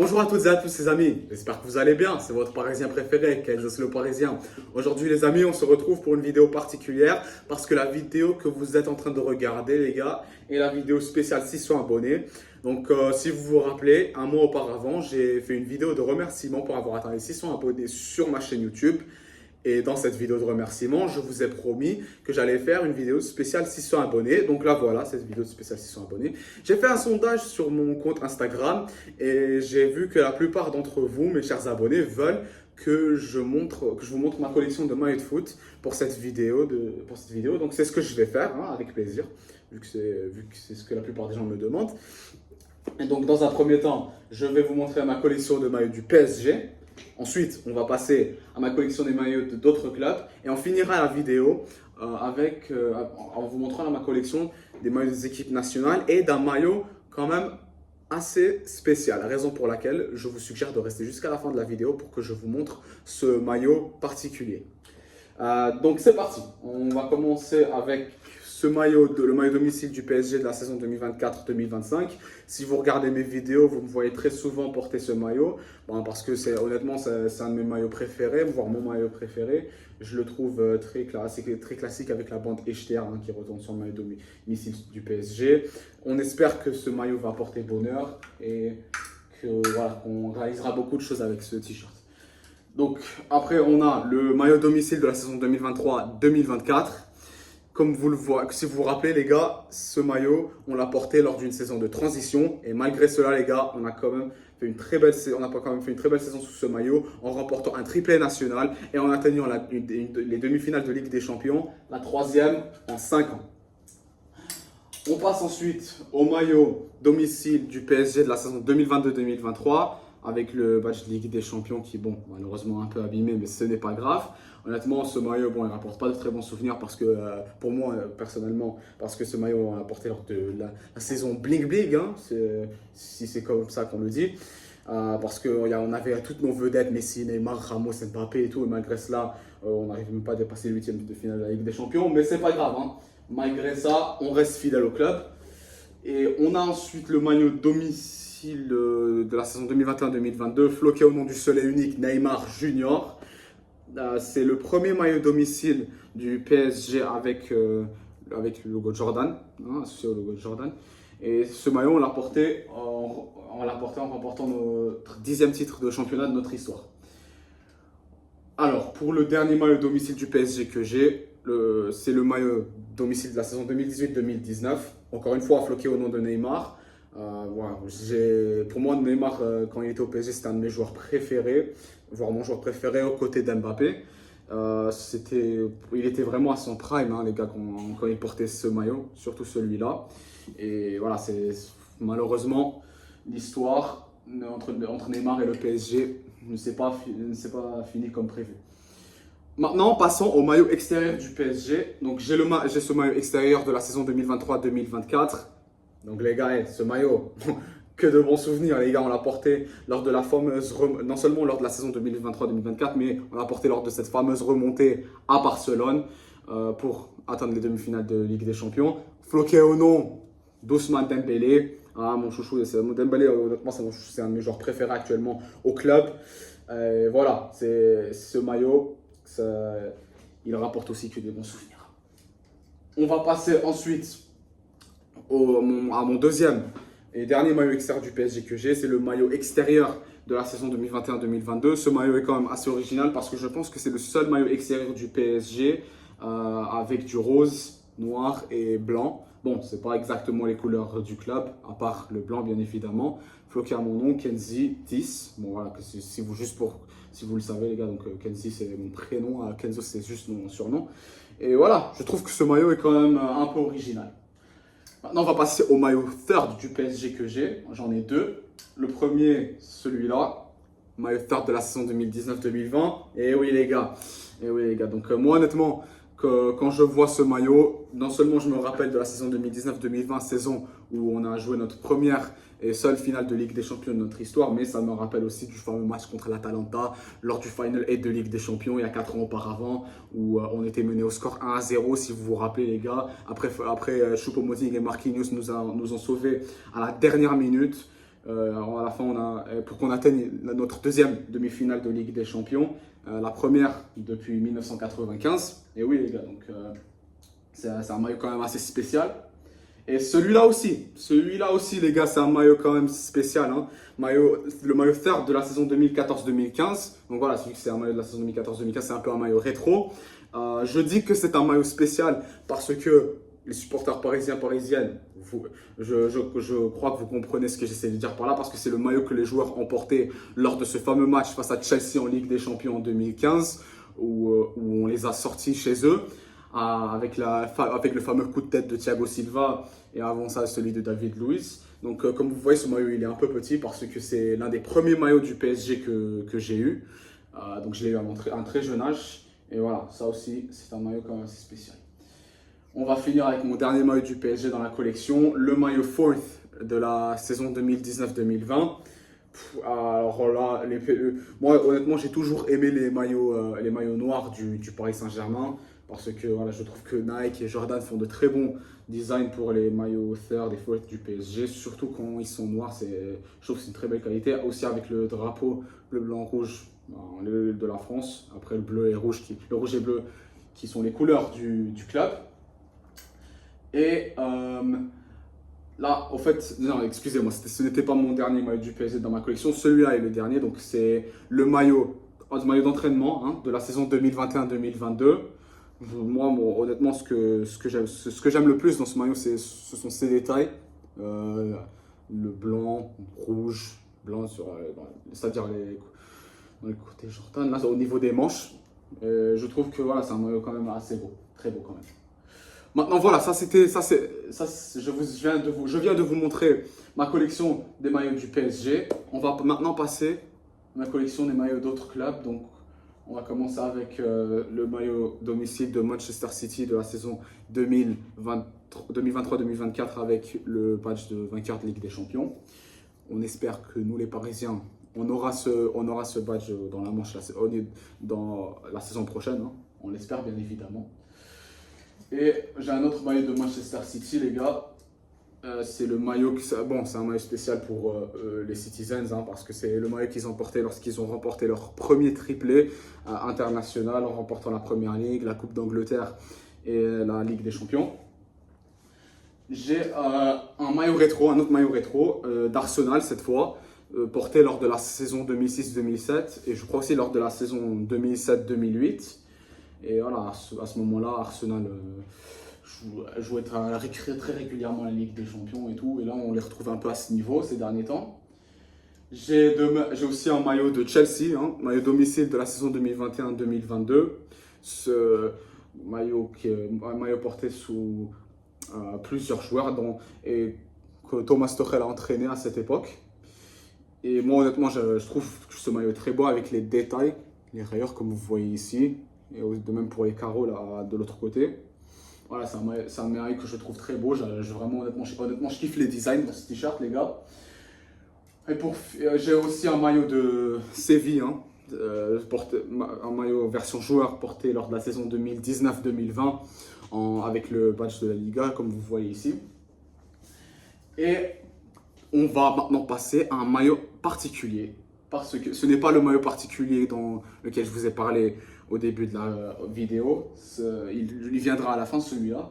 Bonjour à toutes et à tous les amis, j'espère que vous allez bien, c'est votre Parisien préféré, Kenzo le Parisien. Aujourd'hui les amis, on se retrouve pour une vidéo particulière parce que la vidéo que vous êtes en train de regarder les gars est la vidéo spéciale 600 abonnés. Donc si vous vous rappelez, un mois auparavant, j'ai fait une vidéo de remerciement pour avoir atteint les 600 abonnés sur ma chaîne YouTube. Et dans cette vidéo de remerciement, je vous ai promis que j'allais faire une vidéo spéciale 600 abonnés. Donc là, voilà, cette vidéo spéciale 600 abonnés. J'ai fait un sondage sur mon compte Instagram et j'ai vu que la plupart d'entre vous, mes chers abonnés, veulent que je vous montre ma collection de maillots de foot pour cette vidéo. Donc c'est ce que je vais faire, hein, avec plaisir, vu que c'est ce que la plupart des gens me demandent. Et donc dans un premier temps, je vais vous montrer ma collection de maillots du PSG. Ensuite, on va passer à ma collection des maillots d'autres clubs et on finira la vidéo en vous montrant ma collection des maillots des équipes nationales et d'un maillot quand même assez spécial. Raison pour laquelle je vous suggère de rester jusqu'à la fin de la vidéo pour que je vous montre ce maillot particulier. Donc c'est parti, on va commencer avec le maillot domicile du PSG de la saison 2024-2025. Si vous regardez mes vidéos, vous me voyez très souvent porter ce maillot, parce que honnêtement c'est un de mes maillots préférés, voire mon maillot préféré. Je le trouve très classique avec la bande HTR, hein, qui retourne sur le maillot domicile du PSG. On espère que ce maillot va porter bonheur et qu'on réalisera beaucoup de choses avec ce t-shirt. Donc après on a le maillot domicile de la saison 2023-2024. Comme vous le voyez, si vous vous rappelez les gars, ce maillot, on l'a porté lors d'une saison de transition. Et malgré cela les gars, on a quand même fait une très belle saison sous ce maillot en remportant un triplé national et en atteignant les demi-finales de Ligue des Champions, la troisième en 5 ans. On passe ensuite au maillot domicile du PSG de la saison 2022-2023 avec le badge de Ligue des Champions qui, bon, malheureusement un peu abîmé, mais ce n'est pas grave. Honnêtement, ce maillot, bon, il ne rapporte pas de très bons souvenirs parce que, pour moi, personnellement, parce que ce maillot, on l'a porté lors de la saison Bling Bling, hein, si c'est comme ça qu'on le dit. Parce qu'on avait toutes nos vedettes, Messi, Neymar, Ramos, Mbappé et tout, et malgré cela, on n'arrive même pas à dépasser le 8e de finale de la Ligue des Champions, mais c'est pas grave, hein. Malgré ça, on reste fidèle au club. Et on a ensuite le maillot domicile de la saison 2021-2022, floqué au nom du seul et unique Neymar Junior. C'est le premier maillot domicile du PSG avec le logo de Jordan, hein, associé au logo de Jordan. Et ce maillot, on l'a porté en remportant notre 10e titre de championnat de notre histoire. Alors, pour le dernier maillot domicile du PSG que j'ai, c'est le maillot domicile de la saison 2018-2019. Encore une fois, floqué au nom de Neymar. Pour moi, Neymar, quand il était au PSG, c'était un de mes joueurs préférés, voire mon joueur préféré aux côtés d'Mbappé. Il était vraiment à son prime, hein, les gars, quand il portait ce maillot, surtout celui-là. Et voilà, c'est malheureusement l'histoire entre Neymar et le PSG ne s'est pas fini comme prévu. Maintenant, passons au maillot extérieur du PSG. Donc, j'ai ce maillot extérieur de la saison 2023-2024. Donc, les gars, ce maillot, que de bons souvenirs, les gars. On l'a porté lors de non seulement lors de la saison 2023-2024, mais on l'a porté lors de cette fameuse remontée à Barcelone pour atteindre les demi-finales de Ligue des Champions. Floqué au nom d'Ousmane Dembélé. Ah, mon chouchou, Dembélé, honnêtement, c'est un de mes joueurs préférés actuellement au club. Voilà, c'est ce maillot. Il rapporte aussi que des bons souvenirs. On va passer ensuite à mon deuxième et dernier maillot extérieur du PSG que j'ai. C'est le maillot extérieur de la saison 2021-2022. Ce maillot est quand même assez original parce que je pense que c'est le seul maillot extérieur du PSG avec du rose, noir et blanc. Bon, c'est pas exactement les couleurs du club, à part le blanc bien évidemment. Floqué à mon nom, Kenzi 10. Bon voilà, si vous le savez les gars, donc Kenzi c'est mon prénom, Kenzo c'est juste mon surnom. Et voilà, je trouve que ce maillot est quand même un peu original. Maintenant on va passer au maillot third du PSG que j'ai. J'en ai deux. Le premier, celui-là, maillot third de la saison 2019-2020. Et oui les gars, donc moi honnêtement, quand je vois ce maillot, non seulement je me rappelle de la saison 2019-2020, saison où on a joué notre première et seule finale de Ligue des Champions de notre histoire, mais ça me rappelle aussi du fameux match contre l'Atalanta lors du Final 8 de Ligue des Champions il y a 4 ans auparavant, où on était mené au score 1-0, si vous vous rappelez les gars. Après Choupo-Moting et Marquinhos nous ont sauvés à la dernière minute. À la fin, pour qu'on atteigne notre deuxième demi-finale de Ligue des Champions, la première depuis 1995. Et oui, les gars, donc c'est un maillot quand même assez spécial. Et celui-là aussi, les gars, c'est un maillot quand même spécial. Hein. Le maillot third de la saison 2014-2015. Donc voilà, celui que c'est un maillot de la saison 2014-2015, c'est un peu un maillot rétro. Je dis que c'est un maillot spécial parce que les supporters parisiennes, je crois que vous comprenez ce que j'essaie de dire par là, parce que c'est le maillot que les joueurs ont porté lors de ce fameux match face à Chelsea en Ligue des Champions en 2015, où on les a sortis chez eux, avec le fameux coup de tête de Thiago Silva, et avant ça celui de David Luiz. Donc comme vous voyez, ce maillot il est un peu petit parce que c'est l'un des premiers maillots du PSG que j'ai eu. Donc je l'ai eu à un très jeune âge. Et voilà, ça aussi, c'est un maillot quand même assez spécial. On va finir avec mon dernier maillot du PSG dans la collection, le maillot fourth de la saison 2019-2020. Alors là, moi honnêtement, j'ai toujours aimé les maillots noirs du Paris Saint-Germain, parce que voilà, je trouve que Nike et Jordan font de très bons designs pour les maillots third et fourth du PSG, surtout quand ils sont noirs. Je trouve que c'est une très belle qualité. Aussi avec le drapeau bleu, blanc, rouge de la France. Après le bleu et rouge, le rouge et bleu qui sont les couleurs du club. Et là, en fait, non, excusez-moi, ce n'était pas mon dernier maillot du PSG dans ma collection. Celui-là est le dernier, donc c'est le maillot d'entraînement, hein, de la saison 2021-2022. Moi, honnêtement, ce que j'aime le plus dans ce maillot, ce sont ses détails. Le blanc, rouge, blanc, c'est-à-dire dans les côtés Jordan, là, au niveau des manches. Je trouve que voilà, c'est un maillot quand même assez beau, très beau quand même. Maintenant, voilà, je viens de vous montrer ma collection des maillots du PSG. On va maintenant passer à ma collection des maillots d'autres clubs. Donc, on va commencer avec le maillot domicile de Manchester City de la saison 2023-2024 avec le badge de vainqueur de Ligue des Champions. On espère que nous, les Parisiens, on aura ce badge dans la manche dans la saison prochaine. Hein. On l'espère bien évidemment. Et j'ai un autre maillot de Manchester City, les gars. C'est le maillot, c'est un maillot spécial pour les Citizens, hein, parce que c'est le maillot qu'ils ont porté lorsqu'ils ont remporté leur premier triplé international en remportant la Première Ligue, la Coupe d'Angleterre et la Ligue des Champions. J'ai un autre maillot rétro d'Arsenal cette fois, porté lors de la saison 2006-2007 et je crois aussi lors de la saison 2007-2008. Et voilà, à ce moment-là, Arsenal jouait très régulièrement la Ligue des Champions et tout. Et là, on les retrouve un peu à ce niveau ces derniers temps. J'ai aussi un maillot de Chelsea, hein, maillot domicile de la saison 2021-2022. Ce maillot un maillot porté sous plusieurs joueurs et que Thomas Tuchel a entraîné à cette époque. Et moi, honnêtement, je trouve que ce maillot est très beau avec les détails, les rayures comme vous voyez ici. Et de même pour les carreaux là, de l'autre côté. Voilà, c'est un maillot que je trouve très beau. Honnêtement, je kiffe les designs de ce t-shirt, les gars. Et j'ai aussi un maillot de Séville, hein, un maillot version joueur porté lors de la saison 2019-2020 avec le badge de la Liga, comme vous voyez ici. Et on va maintenant passer à un maillot particulier. Parce que ce n'est pas le maillot particulier dans lequel je vous ai parlé au début de la vidéo. Il viendra à la fin, celui-là.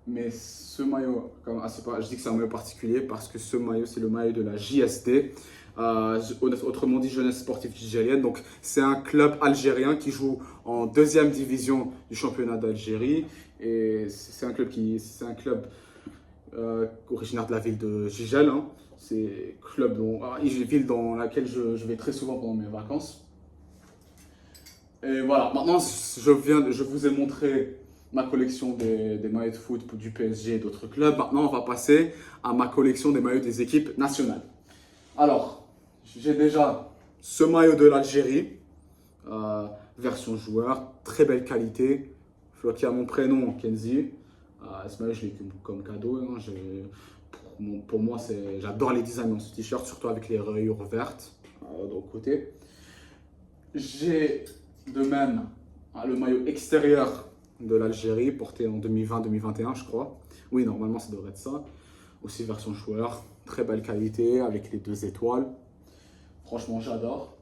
Mais ce maillot, je dis que c'est un maillot particulier parce que ce maillot, c'est le maillot de la JSD. Autrement dit, Jeunesse Sportive Tchadjienne. Donc, c'est un club algérien qui joue en deuxième division du championnat d'Algérie. Et c'est un club originaire de la ville de Gigel. Hein. C'est une ville dans laquelle je vais très souvent pendant mes vacances. Et voilà, maintenant je vous ai montré ma collection des maillots de foot du PSG et d'autres clubs. Maintenant, on va passer à ma collection des maillots des équipes nationales. Alors, j'ai déjà ce maillot de l'Algérie, version joueur, très belle qualité, qui a mon prénom, Kenzi. Ce maillot, je l'ai comme cadeau. Hein. Pour moi, j'adore les designs dans ce t-shirt, surtout avec les rayures vertes de l'autre côté. J'ai de même le maillot extérieur de l'Algérie, porté en 2020-2021, je crois. Oui, normalement, ça devrait être ça. Aussi version joueur, très belle qualité avec les 2 étoiles. Franchement, j'adore.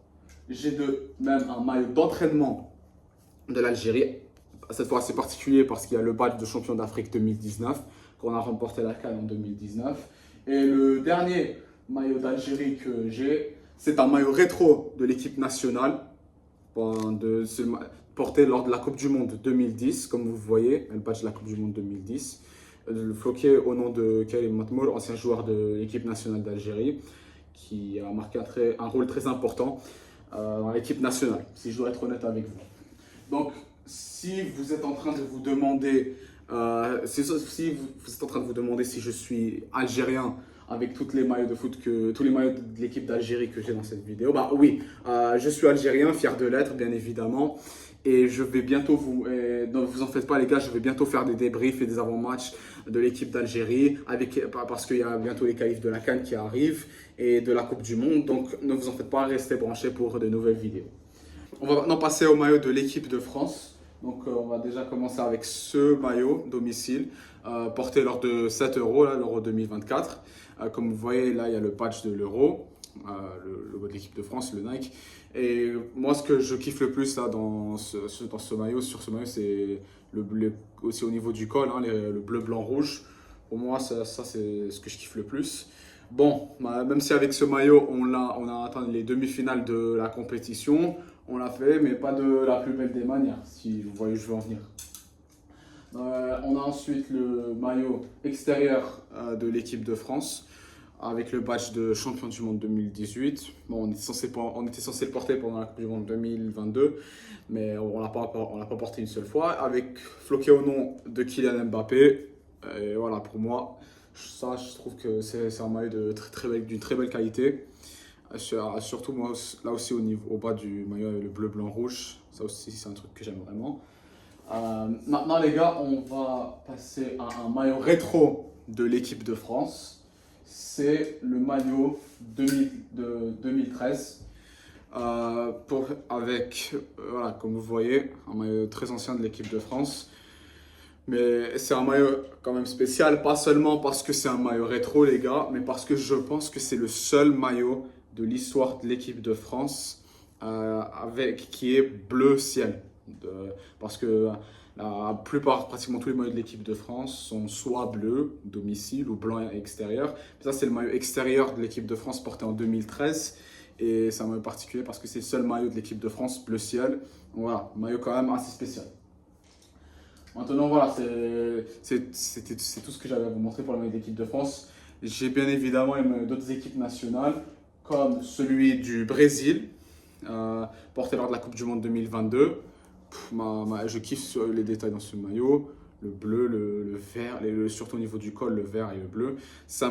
J'ai même un maillot d'entraînement de l'Algérie. Cette fois, c'est particulier parce qu'il y a le badge de champion d'Afrique 2019, qu'on a remporté la CAN en 2019. Et le dernier maillot d'Algérie que j'ai, c'est un maillot rétro de l'équipe nationale, porté lors de la Coupe du Monde 2010, comme vous voyez, le badge de la Coupe du Monde 2010. Floqué au nom de Karim Matmour, ancien joueur de l'équipe nationale d'Algérie, qui a marqué un rôle très important dans l'équipe nationale, si je dois être honnête avec vous. Donc, si vous êtes en train de vous demander, si vous êtes en train de vous demander si je suis algérien avec tous les maillots de foot tous les maillots de l'équipe d'Algérie que j'ai dans cette vidéo, bah oui, je suis algérien, fier de l'être, bien évidemment. Et je vais bientôt ne vous en faites pas les gars, je vais bientôt faire des débriefs et des avant-matchs de l'équipe d'Algérie parce qu'il y a bientôt les qualifs de la CAN qui arrivent et de la Coupe du Monde. Donc ne vous en faites pas, restez branchés pour de nouvelles vidéos. On va maintenant passer au maillot de l'équipe de France. Donc on va déjà commencer avec ce maillot domicile porté lors de 7 euros, l'Euro 2024. Comme vous voyez là, il y a le patch de l'Euro, le logo de l'équipe de France, le Nike. Et moi, ce que je kiffe le plus là, sur ce maillot, c'est le bleu, aussi au niveau du col, hein, le bleu, blanc, rouge. Pour moi, ça c'est ce que je kiffe le plus. Bon, même si avec ce maillot, on a atteint les demi-finales de la compétition, on l'a fait, mais pas de la plus belle des manières, si vous voyez où je veux en venir. On a ensuite le maillot extérieur de l'équipe de France, avec le badge de champion du monde 2018. Bon, on était censé le porter pendant la Coupe du Monde 2022, mais on l'a pas porté une seule fois, avec floqué au nom de Kylian Mbappé. Et voilà, pour moi, je trouve que c'est un maillot d'une très belle qualité. Surtout moi, là aussi au bas du maillot, le bleu, blanc, rouge. Ça aussi, c'est un truc que j'aime vraiment. Maintenant, les gars, on va passer à un maillot rétro de l'équipe de France. C'est le maillot de 2013. Voilà, comme vous voyez, un maillot très ancien de l'équipe de France. Mais c'est un maillot quand même spécial, pas seulement parce que c'est un maillot rétro, les gars, mais parce que je pense que c'est le seul maillot de l'histoire de l'équipe de France qui est bleu ciel. Parce que la plupart, pratiquement tous les maillots de l'équipe de France sont soit bleu, domicile, ou blanc extérieur. Ça, c'est le maillot extérieur de l'équipe de France porté en 2013. Et c'est un maillot particulier parce que c'est le seul maillot de l'équipe de France bleu ciel. Donc voilà, maillot quand même assez spécial. Maintenant, voilà, c'est tout ce que j'avais à vous montrer pour le maillot de l'équipe de France. J'ai bien évidemment d'autres équipes nationales, comme celui du Brésil, porté lors de la Coupe du Monde 2022. Je kiffe les détails dans ce maillot. Le bleu, le vert, surtout au niveau du col, le vert et le bleu. C'est un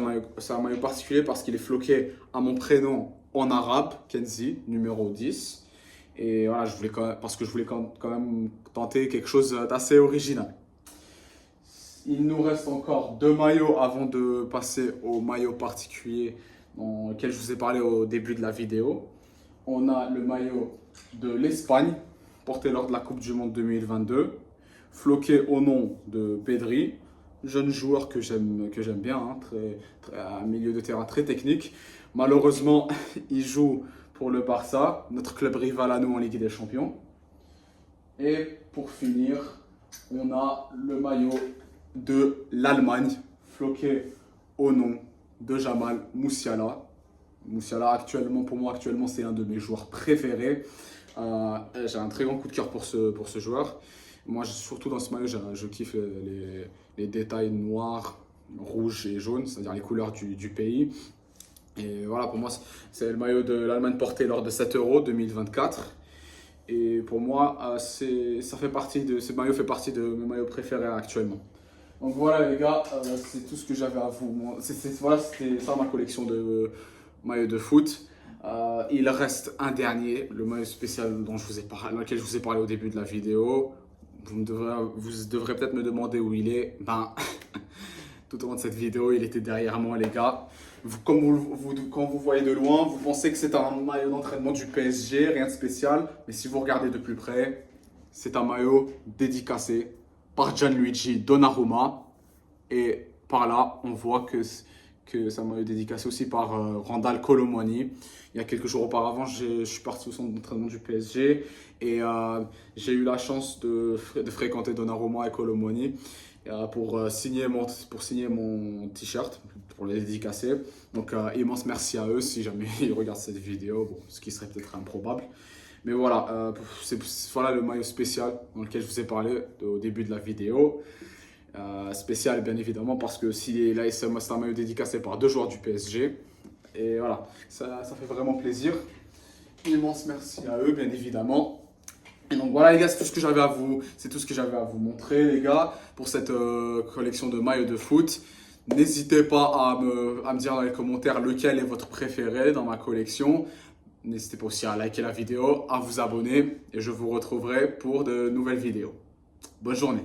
maillot particulier parce qu'il est floqué à mon prénom en arabe, Kenzi, numéro 10. Et voilà, parce que je voulais quand même tenter quelque chose d'assez original. Il nous reste encore 2 maillots avant de passer au maillot particulier dans lequel je vous ai parlé au début de la vidéo. On a le maillot de l'Espagne, porté lors de la Coupe du Monde 2022, floqué au nom de Pedri, jeune joueur que j'aime bien, hein, un milieu de terrain très technique. Malheureusement, il joue pour le Barça, notre club rival à nous en Ligue des Champions. Et pour finir, on a le maillot de l'Allemagne, floqué au nom de Jamal Musiala. Musiala, pour moi, c'est un de mes joueurs préférés. J'ai un très grand coup de cœur pour ce joueur. Moi, surtout dans ce maillot, je kiffe les détails noirs, rouges et jaunes, c'est-à-dire les couleurs du pays. Et voilà, pour moi, c'est le maillot de l'Allemagne porté lors de 7 Euro 2024. Et pour moi, ce maillot fait partie de mes maillots préférés actuellement. Donc voilà les gars, c'est tout ce que j'avais à vous. Voilà, c'était ça ma collection de maillots de foot. Il reste un dernier, le maillot spécial dans lequel je vous ai parlé au début de la vidéo. Vous devrez peut-être me demander où il est. Tout au long de cette vidéo, il était derrière moi les gars. Quand vous voyez de loin, vous pensez que c'est un maillot d'entraînement du PSG, rien de spécial. Mais si vous regardez de plus près, c'est un maillot dédicacé par Gianluigi Donnarumma. Et par là, on voit que ça m'a été dédicacé aussi par Randall Colomwani. Il y a quelques jours auparavant, je suis parti au centre d'entraînement du PSG et j'ai eu la chance de fréquenter Donnarumma et Colomwani pour signer mon t-shirt, pour les dédicacer. Donc immense merci à eux si jamais ils regardent cette vidéo, bon, ce qui serait peut-être improbable. Mais voilà, voilà le maillot spécial dans lequel je vous ai parlé au début de la vidéo. Spécial bien évidemment parce que si là c'est un maillot dédicacé par 2 joueurs du PSG. Et voilà, ça fait vraiment plaisir. Immense merci à eux bien évidemment. Et donc voilà les gars, c'est tout ce que j'avais à vous montrer les gars pour cette collection de maillots de foot. N'hésitez pas à me dire dans les commentaires lequel est votre préféré dans ma collection. N'hésitez pas aussi à liker la vidéo, à vous abonner et je vous retrouverai pour de nouvelles vidéos. Bonne journée.